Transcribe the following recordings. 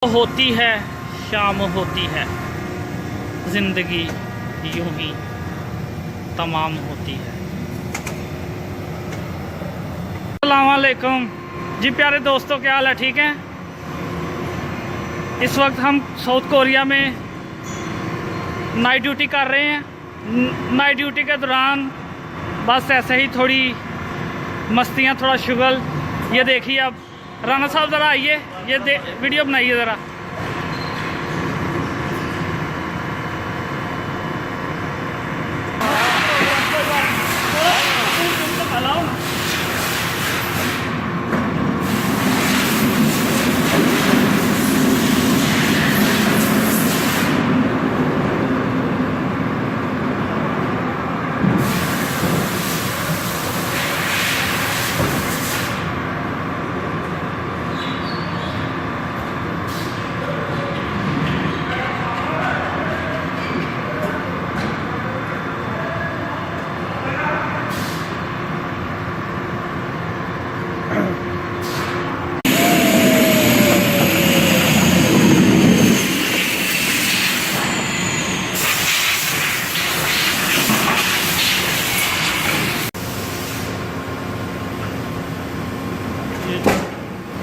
होती है शाम होती है, ज़िंदगी यूं ही तमाम होती है। अस्सलाम वालेकुम जी प्यारे दोस्तों, क्या हाल है? ठीक है। इस वक्त हम साउथ कोरिया में नाइट ड्यूटी कर रहे हैं। नाइट ड्यूटी के दौरान बस ऐसे ही थोड़ी मस्तियाँ, थोड़ा शुगल। ये देखिए, अब राना साहब ज़रा आइए, ये वीडियो बनाइए ज़रा।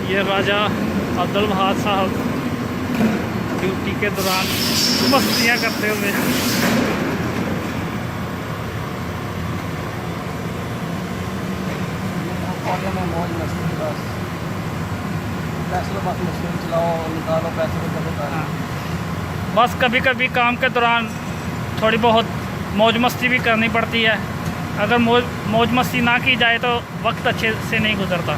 ये राजा अब्दुल वहाब साहब ड्यूटी के दौरान मस्तियाँ करते हुए। मौज मस्ती बस, पैसे बस मशीन चलाओ, निकालो पैसे को करो। बस कभी कभी काम के दौरान थोड़ी बहुत मौज मस्ती भी करनी पड़ती है। अगर मौज मस्ती ना की जाए तो वक्त अच्छे से नहीं गुजरता।